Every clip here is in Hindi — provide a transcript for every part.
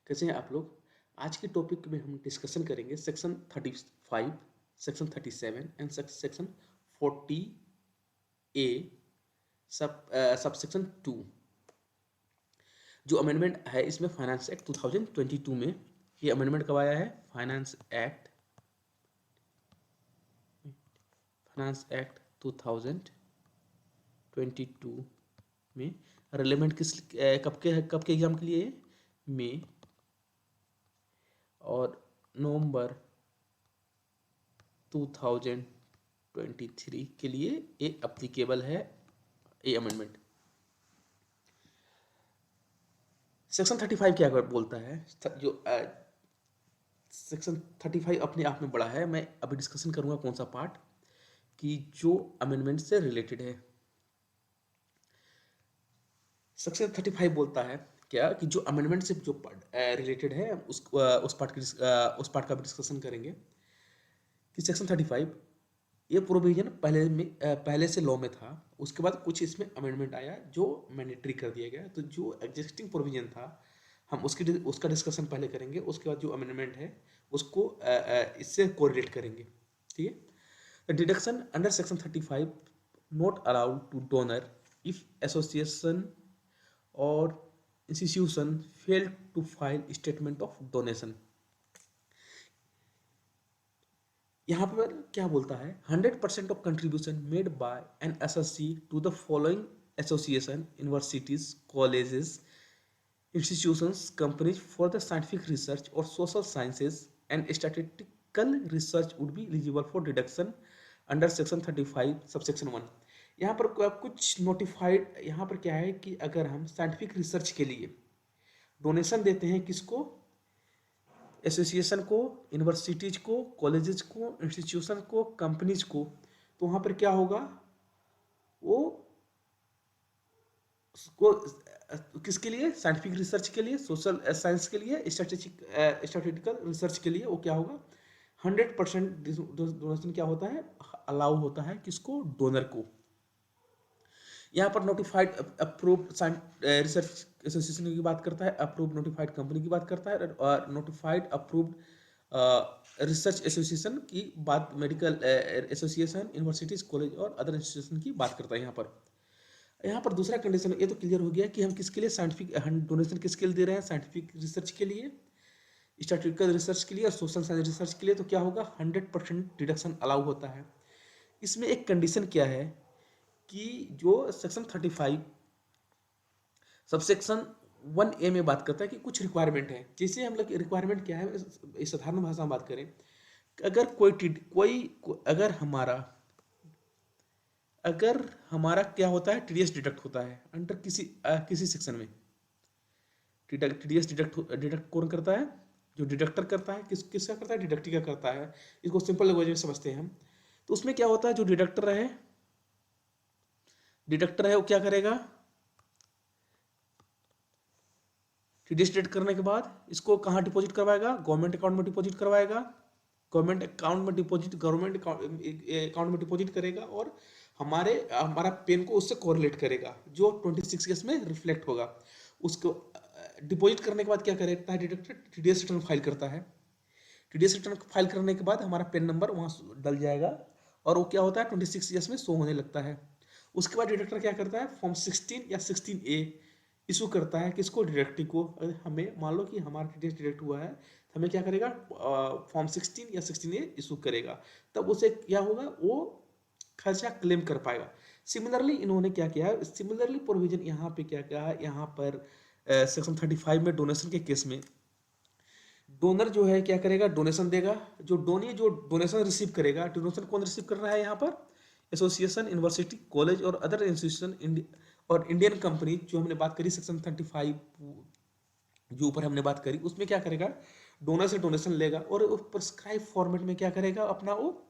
कैसे हैं आप लोग? आज के टॉपिक में हम डिस्कशन करेंगे section 35, section 37 and section 40 A subsection 2। जो अमेंडमेंट है इसमें फाइनेंस एक्ट 2022 में ये अमेंडमेंट कब आया है? फाइनेंस एक्ट 2022 में रिलेवेंट कब के एग्जाम के लिए? मई और नवंबर 2023 के लिए ये अप्लीकेबल है ये अमेंडमेंट। सेक्शन 35 क्या बोलता है? जो सेक्शन 35 अपने आप में बड़ा है। मैं अभी डिस्कशन करूंगा कौन सा पार्ट कि जो अमेंडमेंट से रिलेटेड है। सेक्शन 35 बोलता है क्या कि जो अमेंडमेंट से जो रिलेटेड है उस पार्ट का भी डिस्कशन करेंगे कि सेक्शन 35 ये प्रोविजन पहले से लॉ में था, उसके बाद कुछ इसमें अमेंडमेंट आया जो मैंडेटरी कर दिया गया। तो जो एग्जिस्टिंग प्रोविजन था हम उसका डिस्कशन पहले करेंगे, उसके बाद जो अमेंडमेंट है उसको इससे कोरिलेट करेंगे। ठीक है। The deduction under section 35 not allowed to donor if association or institution fail to file statement of donation. यहाँ पर क्या बोलता है? 100% of contribution made by an SSC to the following association, universities, colleges, institutions, companies for the scientific research or social sciences and statistical research would be eligible for deduction under section 35 subsection 1। यहाँ पर कुछ नोटिफाइड, यहाँ पर क्या है कि अगर हम साइंटिफिक रिसर्च के लिए डोनेशन देते हैं किसको? एसोसिएशन को, यूनिवर्सिटीज को, कॉलेजेस को, इंस्टीट्यूशन को, कंपनीज को, तो वहाँ पर क्या होगा? वो उसको किसके लिए? साइंटिफिक रिसर्च के लिए, सोशल साइंस के लिए, स्टैटिस्टिकल रिसर्च के लिए वो क्या होगा? 100% डोनेशन क्या होता है? अलाउ होता है किसको? डोनर को। यहाँ पर नोटिफाइड अप्रूव्ड रिसर्च एसोसिएशन की बात करता है, अप्रूव्ड नोटिफाइड कंपनी की बात करता है, और नोटिफाइड अप्रूव्ड रिसर्च एसोसिएशन की बात, medical association, universities, college or other institution की बात करता है। यहाँ पर दूसरा कंडीशन ये तो क्लियर हो गया कि हम किसके लिए साइंटिफिक डोनेशन किसके लिए दे रहे हैं? साइंटिफिक रिसर्च के लिए, स्टैटिस्टिकल रिसर्च के लिए और सोशल साइंस रिसर्च के लिए। तो क्या होगा? 100% डिडक्शन अलाउ होता है। इसमें एक कंडीशन क्या है कि जो सेक्शन 35 सबसेक्शन 1A में बात करता है कि कुछ रिक्वायरमेंट है। जैसे हम लोग रिक्वायरमेंट क्या है, इस साधारण भाषा में बात करें, अगर अगर हमारा क्या होता है? टीडीएस डिडक्ट होता है अंडर किसी सेक्शन में। टीडीएस डिडक्ट कौन करता है? जो डिडक्टर करता है। किसका करता है? डिडक्टी का करता है। इसको सिंपल लैंग्वेज में समझते हैं हम। तो उसमें क्या होता है? जो डिडक्टर है वो क्या करेगा? टीडीएस डिडक्ट करने के बाद इसको कहाँ डिपॉजिट करवाएगा? गवर्नमेंट अकाउंट में डिपॉजिट करवाएगा। गवर्नमेंट अकाउंट में डिपॉजिट करेगा और हमारा पेन को उससे कोरिलेट करेगा, जो 26 ईयर्स में रिफ्लेक्ट होगा। उसको डिपॉजिट करने के बाद क्या करता है? डिडक्टर टीडीएस रिटर्न फाइल करता है। टीडीएस रिटर्न फाइल करने के बाद हमारा पेन नंबर वहाँ डल जाएगा और वो क्या होता है? 26 ईयर्स में शो होने लगता है। उसके बाद डिडक्टर क्या करता है? फॉर्म 16 या 16A इशू करता है किसको? डिडक्टी को। हमें मान लो कि हमारा टीडीएस डिडक्ट हुआ है, हमें क्या करेगा? फॉर्म 16 या 16A इशू करेगा। तब उसे क्या होगा? वो खर्चा क्लेम कर पाएगा। सिमिलरली इन्होंने क्या किया है? सिमिलरली प्रोविजन यहाँ पे क्या किया है? यहाँ पर सेक्शन 35 में डोनेशन के केस में डोनर जो है क्या करेगा? डोनेशन देगा। जो डोनेशन रिसीव करेगा, डोनेशन कौन रिसीव कर रहा है यहाँ पर? Association, university, college or other institution और इंडियन कंपनी। जो हमने बात करी सेक्शन 35 जो ऊपर हमने बात करी, उसमें क्या करेगा? डोनर से डोनेशन लेगा और प्रिस्क्राइब फॉर्मेट में क्या करेगा? अपना वो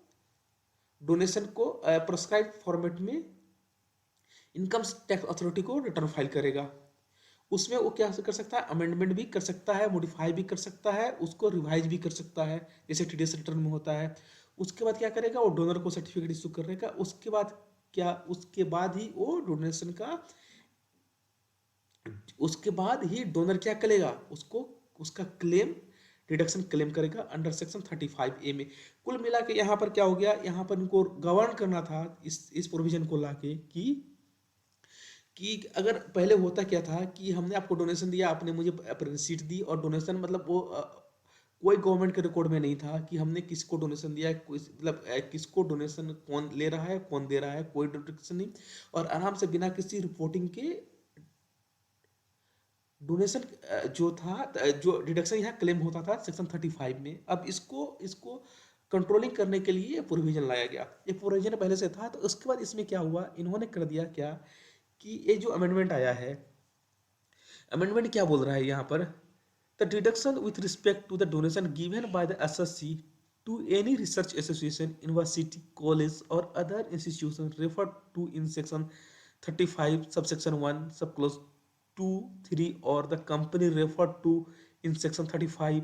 डोनेशन को प्रिस्क्राइब फॉर्मेट में इनकम टैक्स अथॉरिटी को रिटर्न फाइल करेगा। उसमें वो क्या कर सकता है? अमेंडमेंट भी कर सकता है, मॉडिफाई भी कर सकता है, उसको रिवाइज भी कर सकता है, जैसे टीडीएस रिटर्न में होता है। उसके बाद क्या करेगा? वो डोनर को सर्टिफिकेट इशू करेगा। उसके बाद ही वो डोनेशन का, उसके बाद ही डोनर क्या करेगा? उसको उसका क्लेम डिडक्शन क्लेम करेगा अंडर सेक्शन 35A में। कुल मिला के यहाँ पर क्या हो गया, यहाँ पर इनको गवर्न करना था इस प्रोविजन को लाके कि अगर पहले होता क्या था कि हमने आपको डोनेशन दिया, आपने मुझे रिसीट दी, और डोनेशन मतलब वो कोई गवर्नमेंट के रिकॉर्ड में नहीं था कि हमने किसको डोनेशन दिया है, मतलब किसको डोनेशन कौन ले रहा है, कौन दे रहा है, कोई डिटेक्शन नहीं, और आराम से बिना किसी रिपोर्टिंग के डोनेशन जो था, जो डिडक्शन यहाँ क्लेम होता था सेक्शन 35 में। अब इसको कंट्रोलिंग करने के लिए प्रोविजन लाया गया। ये प्रोविजन पहले से था, तो उसके बाद इसमें क्या हुआ, इन्होंने कर दिया क्या कि ये जो अमेंडमेंट आया है, अमेंडमेंट क्या बोल रहा है यहाँ पर, the deduction with respect to the donation given by the SSC to any research association, university, college or other institution referred to in section 35 subsection 1 sub clause 2, 3 or the company referred to in section 35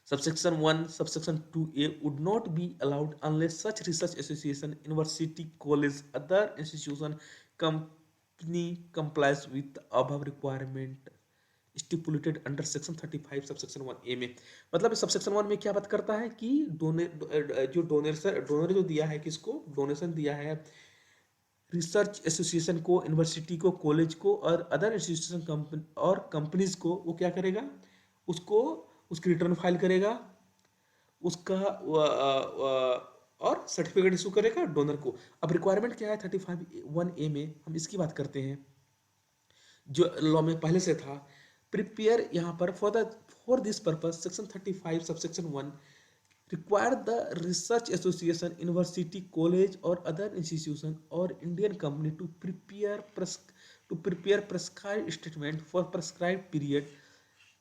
subsection 1 subsection 2A would not be allowed unless such research association, university, college, other institution, company complies with the above requirement stipulated under section 35 subsection 1A में। मतलब सबसेक्शन 1 में क्या बात करता है कि डोनर जो दिया है, किसको डोनेशन दिया है, रिसर्च एसोसिएशन को, यूनिवर्सिटी को, कॉलेज को और अदर इंस्टीट्यूशन कंपनी और कंपनीज को, वो क्या करेगा, उसको उसकी रिटर्न फाइल करेगा, उसका और सर्टिफिकेट इशू करेगा डोनर को। अब रिक्वायरमेंट क्या है 35(1)(a) में, हम इसकी बात करते हैं जो लॉ में पहले से था। प्रिपेयर यहाँ पर for this purpose section 35 subsection 1 require the research association, university, college or other institution or Indian company to prepare prescribed statement for prescribed period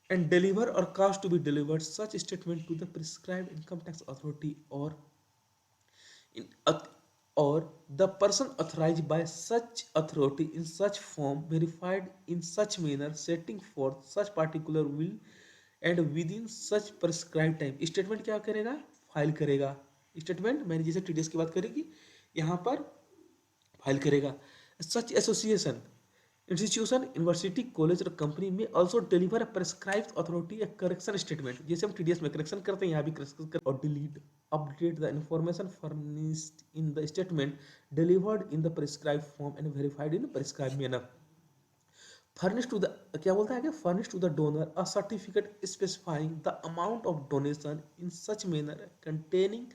and deliver or cost to be delivered such statement to the prescribed income tax authority in, or the person authorized by such authority in such form verified in such manner setting forth such particular will and within such prescribe time. Statement क्या करेगा, फाइल करेगा। स्टेटमेंट मैंने जैसे टीडीएस की बात करेगी, यहाँ पर फाइल करेगा। सच एसोसिएशन, इंस्टीट्यूशन, यूनिवर्सिटी, कॉलेज और कंपनी में ऑल्सो डिलीवर प्रिस्क्राइब अथॉरिटी ए करेक्शन स्टेटमेंट, जैसे हम टीडीएस में करेक्शन करते हैं, यहाँ भी करेक्शन कर और delete update the information furnished in the statement delivered in the prescribe form and verified in prescribe manner. Furnish to the, क्या बोलता है कि furnish to the donor a certificate specifying the amount of donation in such manner containing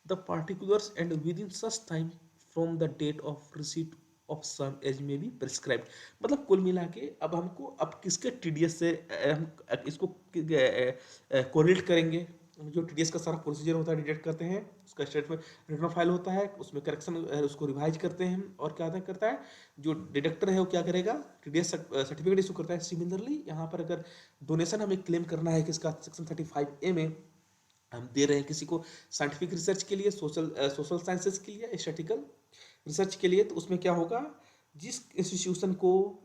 the particulars and within such time from the date of receipt of sum as may be prescribe. मतलब कुल मिला के अब हमको अब किसके टीडीएस से हम इसको कोरिलेट करेंगे। जो टीडीएस का सारा प्रोसीजर होता है, डिटेक्ट करते हैं, उसका स्टेटमेंट रिटर्न फाइल होता है, उसमें करेक्शन उसको रिवाइज करते हैं, और क्या करता है जो डिडक्टर है वो क्या करेगा, टीडीएस सर्टिफिकेट इशू करता है। सिमिलरली यहाँ पर अगर डोनेशन हमें क्लेम करना है किसका, सेक्शन 35A में हम दे रहे हैं किसी को साइंटिफिक रिसर्च के लिए, सोशल साइंसेस के लिए, स्टैटिस्टिकल रिसर्च के लिए, तो उसमें क्या होगा, जिस इंस्टीट्यूशन को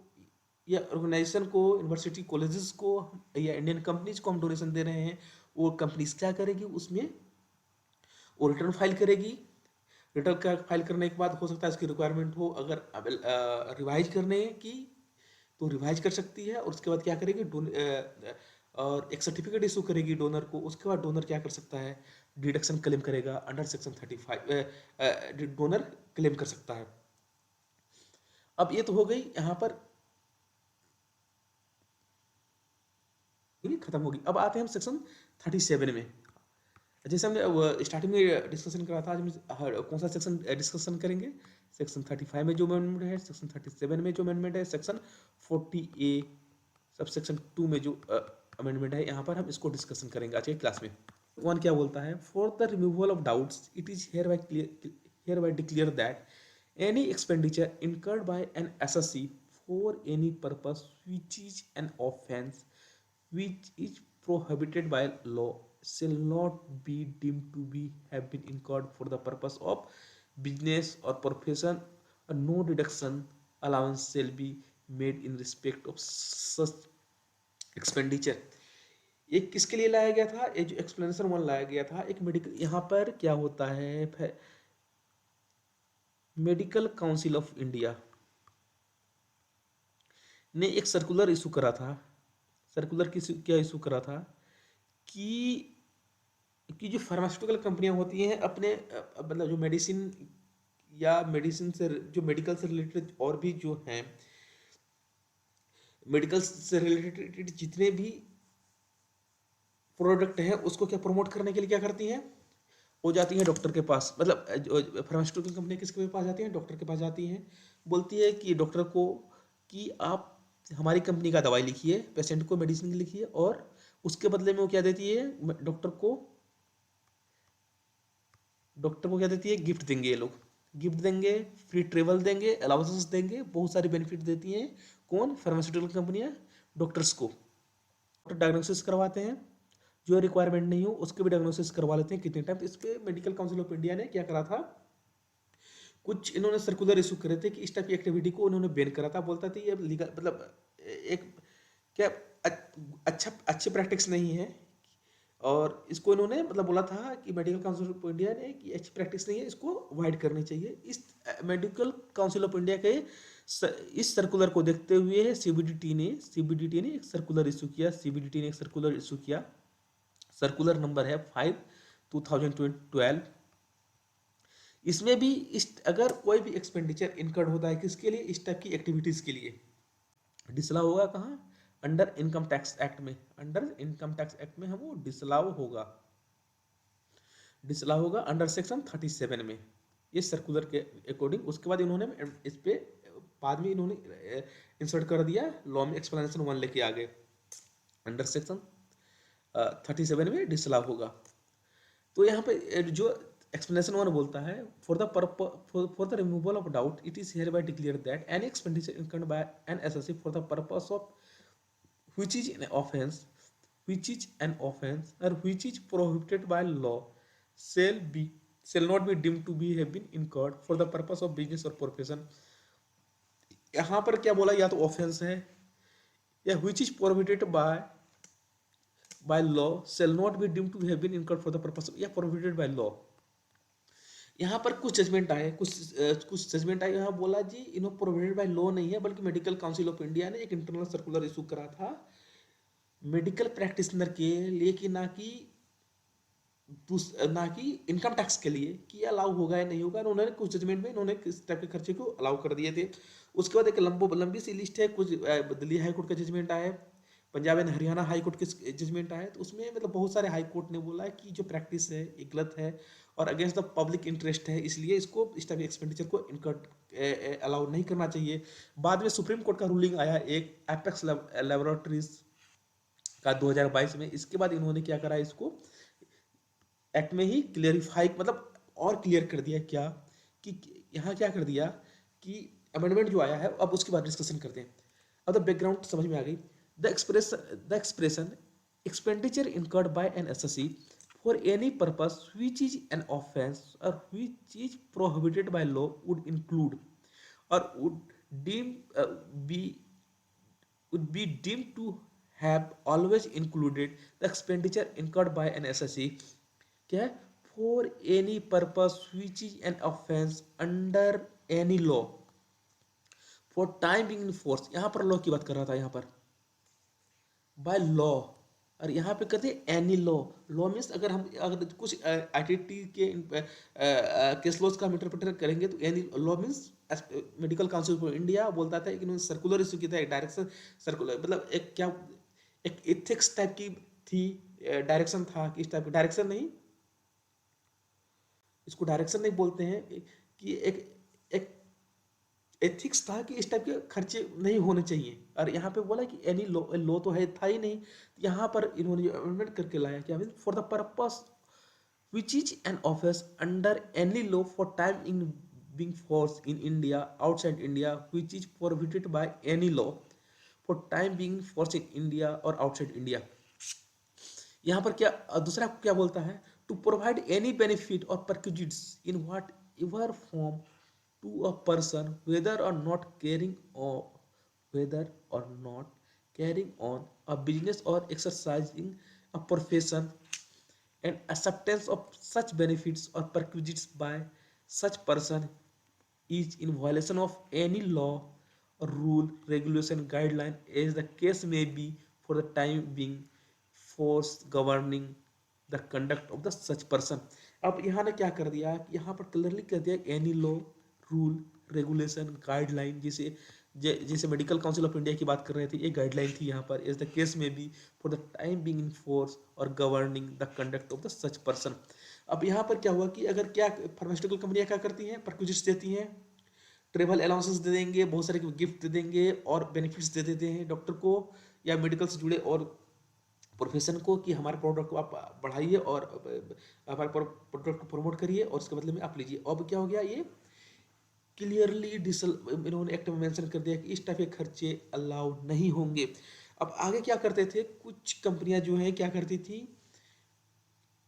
या ऑर्गेनाइजेशन को, यूनिवर्सिटी, कॉलेजेस को या इंडियन कंपनीज को हम डोनेशन दे रहे हैं, वो कंपनीज क्या करेगी, उसमें वो रिटर्न फाइल करेगी। रिटर्न फाइल करने के बाद हो सकता है इसकी रिक्वायरमेंट हो अगर रिवाइज करने की, तो रिवाइज कर सकती है, और उसके बाद क्या करेगी, और एक सर्टिफिकेट इशू करेगी डोनर को। उसके बाद डोनर क्या कर सकता है, डिडक्शन क्लेम करेगा अंडर सेक्शन 35, डोनर क्लेम कर सकता है। अब ये तो हो गई यहाँ पर खत्म होगी। अब आते हैं हम सेक्शन 37 में। जैसे हमने स्टार्टिंग में डिस्कशन करा था, आज हम कौन सा सेक्शन डिस्कशन करेंगे, सेक्शन 35 में जो अमेंडमेंट है, सेक्शन 37 में जो अमेंडमेंट है, सेक्शन 40A सब सेक्शन 2 में जो अमेंडमेंट है, यहाँ पर हम इसको डिस्कशन करेंगे आज के क्लास में। वन क्या बोलता है, for the removal of doubts it is hereby declare that any expenditure incurred by an SSC for any purpose which is an offence which is prohibited by law shall not be deemed to be have been incurred for the purpose of business or profession, and no deduction allowance shall be made in respect of such expenditure। ये किसके लिए लाया गया था, ये जो एक्सप्लेनेशन वन लाया गया था, एक मेडिकल, यहाँ पर क्या होता है, मेडिकल काउंसिल ऑफ इंडिया ने एक सर्कुलर इशू करा था, सर्कुलर क्या इशू करा था कि जो फार्मास्यूटिकल कंपनियां होती हैं अपने मतलब जो मेडिसिन या मेडिसिन से जो मेडिकल से रिलेटेड और भी जो हैं मेडिकल से रिलेटेड जितने भी प्रोडक्ट हैं उसको क्या प्रमोट करने के लिए क्या करती हैं, वो जाती हैं डॉक्टर के पास, मतलब फार्मास्यूटिकल कंपनी किसके पास जाती हैं, डॉक्टर के पास जाती हैं, बोलती है कि डॉक्टर को कि आप हमारी कंपनी का दवाई लिखिए, पेशेंट को मेडिसिन लिखिए, और उसके बदले में वो क्या देती है डॉक्टर को क्या देती है, गिफ्ट देंगे ये लोग, गिफ्ट देंगे, फ्री ट्रेवल देंगे, अलाउंसेस देंगे, बहुत सारी बेनिफिट देती हैं। कौन? फार्मास्यूटिकल कंपनियां डॉक्टर्स को। डॉक्टर डायग्नोसिस करवाते हैं, जो रिक्वायरमेंट नहीं हो उसके भी डायग्नोसिस करवा लेते हैं कितने टाइम। इस पे मेडिकल काउंसिल ऑफ इंडिया ने क्या करा था, कुछ इन्होंने सर्कुलर इशू करे थे कि इस टाइप की एक्टिविटी को उन्होंने बैन करा था। बोलता था ये लीगल मतलब एक क्या अच्छा अच्छी प्रैक्टिस नहीं है, और इसको इन्होंने मतलब बोला था कि मेडिकल काउंसिल ऑफ इंडिया ने कि अच्छी प्रैक्टिस नहीं है, इसको अवॉइड करनी चाहिए। इस मेडिकल काउंसिल ऑफ इंडिया के इस सर्कुलर को देखते हुए सीबीडीटी ने एक सर्कुलर इशू किया। सीबीडीटी ने एक सर्कुलर इशू किया, सर्कुलर नंबर है 5/2012। इसमें भी इस अगर कोई भी एक्सपेंडिचर इनकर्ड होता है किसके लिए, इस टाइप की एक्टिविटीज के लिए, डिसलाउ होगा कहाँ, अंडर इनकम टैक्स एक्ट में। अंडर इनकम टैक्स एक्ट में हम वो डिसलाउ होगा अंडर सेक्शन 37 में, ये सर्कुलर के अकॉर्डिंग। उसके बाद इन्होंने इस पे बाद में इन्होंने इंसर्ट कर दिया लॉ में, एक्सप्लेनेशन 1 लेके आ गए, अंडर सेक्शन 37 में डिसलाउ होगा। तो यहाँ पे जो एक्सप्लेनेशन 1 बोलता है, for the removal of doubt it is hereby declare that any expenditure incurred by an SSC for the purpose of which is an offense or which is prohibited by law shall not be deemed to be have been incurred for the purpose of business or profession। यहाँ पर क्या बोला, या तो ऑफेंस है, या which is prohibited by law shall not be deemed to have been incurred for the purpose of, या prohibited by law। यहाँ पर कुछ जजमेंट आए, कुछ जजमेंट आए, यहाँ बोला जी इन्हों प्रोहिबिटेड बाय लॉ नहीं है, बल्कि मेडिकल काउंसिल ऑफ इंडिया ने एक इंटरनल सर्कुलर इशू करा था मेडिकल प्रैक्टिशनर के लिए, कि ना कि इनकम टैक्स के लिए, कि अलाउ होगा या नहीं होगा। उन्होंने कुछ जजमेंट में इन्होंने किस टाइप के खर्चे को अलाउ कर दिए थे। उसके बाद एक लंबी सी लिस्ट है, कुछ दिल्ली हाई कोर्ट का जजमेंट आया, Punjab and Haryana high court के जजमेंट आए। तो उसमें मतलब बहुत सारे हाई कोर्ट ने बोला है कि जो प्रैक्टिस है ये गलत है और अगेंस्ट द पब्लिक इंटरेस्ट है, इसलिए इसको इस टाइप एक्सपेंडिचर को इनकट अलाउ नहीं करना चाहिए। बाद में सुप्रीम कोर्ट का रूलिंग आया एक एपेक्स लेबोरेटरीज का 2022 में। इसके बाद इन्होंने क्या करा, इसको एक्ट में ही क्लियरिफाई मतलब और क्लियर कर दिया, क्या कि यहाँ क्या कर दिया कि अमेंडमेंट जो आया है, अब उसके बाद डिस्कशन करते हैं। अब द बैकग्राउंड समझ में आ गई। The expression expenditure incurred by an SSC for any purpose which is an offence or which is prohibited by law would include or be would be deemed to have always included the expenditure incurred by an SSC क्या है, for any purpose which is an offense under any law for time being in force। यहाँ पर लॉ की बात कर रहा था, यहाँ पर बाय लॉ, और यहाँ पे कहते हैं एनी लॉ। लॉ मीन्स अगर कुछ आईटीटी के केस लॉज का हम इंटरप्रेट करेंगे तो any law means medical council of India बोलता था कि इन्होंने सर्कुलर इशू किया था, एक डायरेक्शन सर्कुलर मतलब एक एथिक्स टाइप की थी, डायरेक्शन था कि इस टाइप का डायरेक्शन नहीं, इसको डायरेक्शन नहीं बोलते हैं, कि एक एथिक्स था कि इस टाइप के खर्चे नहीं होने चाहिए। और यहाँ पे बोला कि एनी लॉ तो है था ही नहीं, यहाँ पर इन्होंने जो अमेंडमेंट करके लाया क्या, for the purpose which is an offence under any law for time in being force in India outside India which is prohibited by any law for time being force in India और आउटसाइड इंडिया। यहाँ पर क्या दूसरा क्या बोलता है, टू प्रोवाइड एनी बेनिफिट और perquisites in what ever form to a person whether or not carrying on a business or exercising a profession, and acceptance of such benefits or perquisites by such person is in violation of any law or rule regulation guideline as the case may be for the time being force governing the conduct of the such person. अब यहाँ ने क्या कर दिया, यहाँ पर क्लियरली कर दिया any law, rule, regulation, guideline, जैसे मेडिकल काउंसिल ऑफ इंडिया की बात कर रहे थे, ये गाइडलाइन थी यहाँ पर, इज द केस में be for the time being in force और governing the conduct of the such person. अब यहाँ पर क्या हुआ कि अगर क्या फार्मास्यूटिकल कंपनियां क्या करती हैं, परक्विजिट्स देती हैं, ट्रेवल अलाउंसेस दे देंगे, बहुत सारे गिफ्ट दे देंगे और बेनिफिट्स दे देते हैं डॉक्टर को या मेडिकल से जुड़े और प्रोफेशन को कि हमारे प्रोडक्ट को आप बढ़ाइए और हमारे प्रोडक्ट को प्रमोट करिए और उसके बदले में आप लीजिए। अब क्या हो गया, ये क्लियरली इन्होंने एक्ट में मेंशन कर दिया कि इस टाइप के खर्चे अलाउ नहीं होंगे। अब आगे क्या करते थे, कुछ कंपनियां जो है क्या करती थी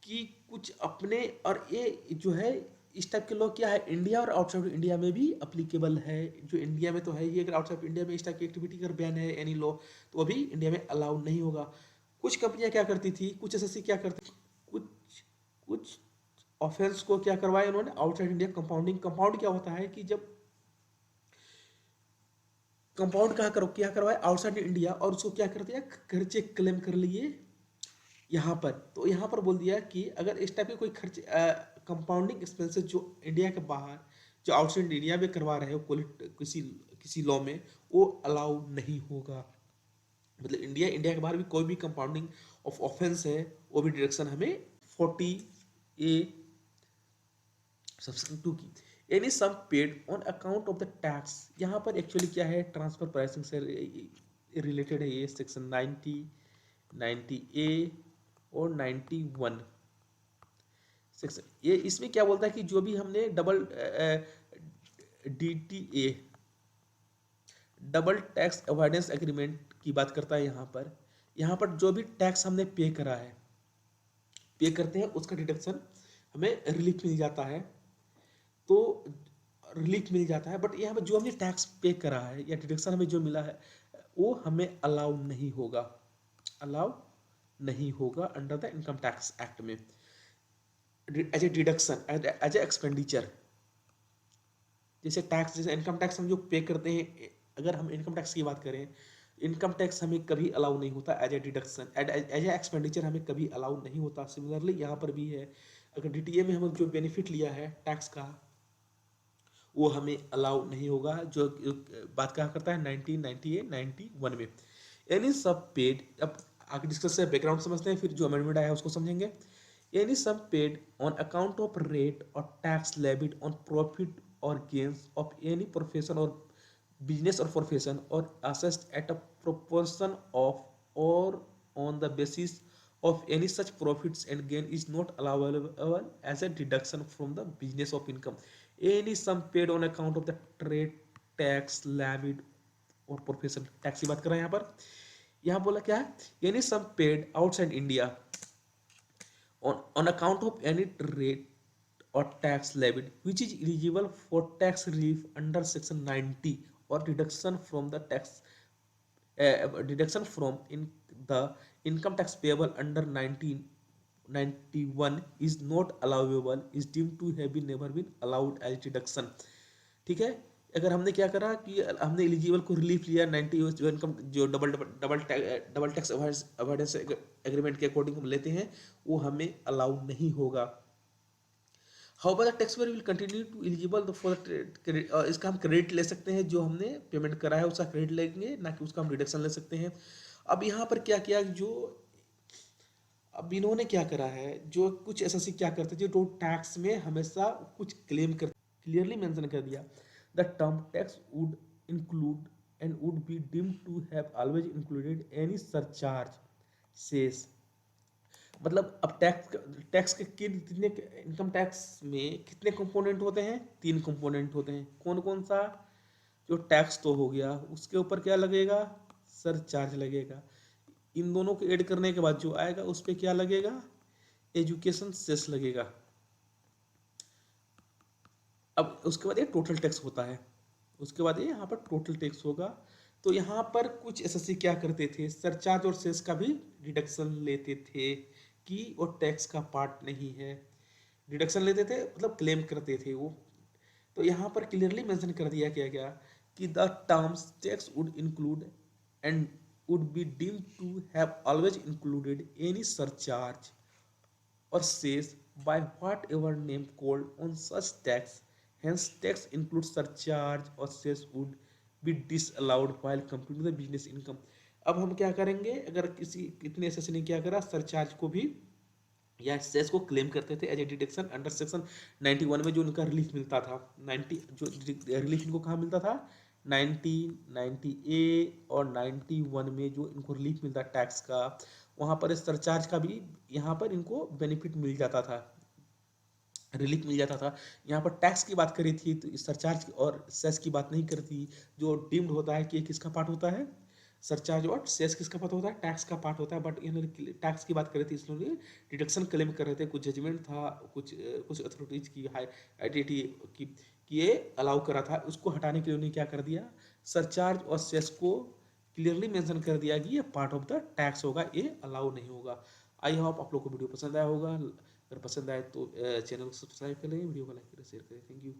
कि कुछ अपने, और ये जो है इस टाइप के लॉ क्या है इंडिया और आउटसाइड इंडिया में भी अप्लीकेबल है। जो इंडिया में तो है ये, अगर आउटसाइड इंडिया में इस टाइप की एक्टिविटी अगर बैन है एनी लॉ, तो अभी इंडिया में अलाउ नहीं होगा। कुछ कंपनियां क्या करती थी, कुछ एसएससी क्या करती थी, कुछ कुछ ऑफेंस को क्या करवाया उन्होंने आउटसाइड इंडिया कंपाउंडिंग। कंपाउंड क्या होता है कि जब कंपाउंड क्या करवाया आउटसाइड इंडिया और उसको क्या कर दिया, खर्चे क्लेम कर लिए यहाँ पर। तो यहाँ पर बोल दिया कि अगर इस टाइप के कोई खर्च कंपाउंडिंग एक्सपेंसेस जो इंडिया के बाहर, जो आउटसाइड इंडिया में करवा रहे हो किसी किसी लॉ में, वो अलाउ नहीं होगा। मतलब इंडिया के बाहर भी कोई भी कंपाउंडिंग ऑफ ऑफेंस है, वो भी डिडक्शन हमें 40A सबसेक्शन 2 की any sum paid on account of the tax. यहाँ पर एक्चुअली क्या है, ट्रांसफर प्राइसिंग से रिलेटेड है ये सेक्शन 90, 90A और 91 सेक्शन। ये इसमें क्या बोलता है कि जो भी हमने double DTA double tax avoidance agreement की बात करता है यहाँ पर जो भी टैक्स हमने पे करा है, पे करते हैं उसका डिडक्शन हमें रिलीफ मिल जाता है। तो रिलीफ मिल जाता है, बट यहाँ पर जो हमने टैक्स पे करा है या डिडक्शन हमें जो मिला है वो हमें अलाउ नहीं होगा, अलाउ नहीं होगा under the income tax act में as a deduction, as a expenditure. जैसे टैक्स, जैसे इनकम टैक्स हम जो पे करते हैं, अगर हम इनकम टैक्स की बात करें, इनकम टैक्स हमें कभी अलाउ नहीं होता as a deduction, as a expenditure हमें कभी अलाउ नहीं होता। सिमिलरली यहाँ पर भी है, अगर डीटीए में हम जो बेनिफिट लिया है टैक्स का, वो हमें अलाउ नहीं होगा। जो बात कहा करता है 1998 91 में एनी सब पेड। अब आगे डिस्कस से बैकग्राउंड समझते हैं, फिर जो अमेंडमेंट आया है उसको समझेंगे। Any sum paid on account of rate और टैक्स लेविड ऑन प्रॉफिट और गेन्स ऑफ एनी प्रोफेशन और बिजनेस और प्रोफेशन और assessed at a proportion of or on the basis of any such profits and gain is not allowable as a deduction from the business of income. Any sum paid on account of the trade tax levied और प्रोफेशन टैक्स की बात कर रहे हैं यहाँ बोला क्या है, any sum paid outside India on account of any rate or tax levied which is eligible for tax relief under section 90 or deduction from the tax deduction from in the income tax payable under 1991 is not allowable is deemed to have been never been allowed as deduction। ठीक है, अगर हमने क्या करा कि हमने एलिजिबल को रिलीफ लिया 90 जो इनकम जो डबल टैक्स अवॉइडेंस एग्रीमेंट के अकॉर्डिंग हम लेते हैं, वो हमें अलाउ नहीं होगा। However the tax will continue to eligible for इसका हम क्रेडिट ले सकते हैं, जो हमने पेमेंट करा है उसका क्रेडिट लेंगे, ना कि उसका हम डिडक्शन ले सकते हैं। अब यहाँ पर क्या किया, जो अब इन्होंने क्या करा है, जो कुछ एसएससी क्या करते हैं, जो टैक्स में हमेशा कुछ क्लेम कर क्लियरली मेंशन कर दिया, the term tax would include and would be deemed to have always included any surcharge cess. मतलब अब टैक्स के कितने, इनकम टैक्स में कितने कंपोनेंट होते हैं, 3 कंपोनेंट होते हैं। कौन कौन सा, जो टैक्स तो हो गया, उसके ऊपर क्या लगेगा, सरचार्ज लगेगा। इन दोनों को ऐड करने के बाद जो आएगा उस पर क्या लगेगा, एजुकेशन सेस लगेगा। अब उसके बाद ये टोटल टैक्स होता है, उसके बाद ये यहाँ पर टोटल टैक्स होगा। तो यहाँ पर कुछ एसएससी क्या करते थे, सरचार्ज और सेस का भी डिडक्शन लेते थे कि वो टैक्स का पार्ट नहीं है, डिडक्शन लेते थे मतलब क्लेम करते थे वो। तो यहाँ पर क्लियरली मेंशन कर दिया क्या क्या कि the terms tax would include and would be deemed to have always included any surcharge or cess by whatever name called on such tax. Hence, tax includes surcharge or cess would be disallowed while computing the business income. अब हम क्या करेंगे, अगर किसी कितने एसएससी ने क्या करा, सरचार्ज को भी या सेस को क्लेम करते थे as a deduction under section 91 में, जो उनका रिलीफ मिलता था 90, जो रिलीफ इनको कहाँ मिलता था 1990 ए और 91 में जो इनको रिलीफ मिलता टैक्स का, वहाँ पर सरचार्ज का भी यहाँ पर इनको बेनिफिट मिल जाता था, रिलीफ मिल जाता था। यहाँ पर टैक्स की बात करी थी तो सरचार्ज और सेस की बात नहीं करती, जो डीम्ड होता है कि किसका पार्ट होता है, सरचार्ज और सेस किसका पार्ट होता है, टैक्स का पार्ट होता है। बट इन्होंने टैक्स की बात करी थी, इसलिए डिडक्शन क्लेम कर रहे थे, कुछ जजमेंट था, कुछ अथॉरिटीज की हाई आईटीटी की कि ये अलाउ करा था, उसको हटाने के लिए उन्होंने क्या कर दिया, सरचार्ज और सेस को क्लियरली मेंशन कर दिया कि ये पार्ट ऑफ द टैक्स होगा, ये अलाउ नहीं होगा। आई होप आप लोग को वीडियो पसंद आया होगा, अगर पसंद आए तो चैनल को सब्सक्राइब करें, वीडियो को लाइक करें, शेयर करें। Thank you.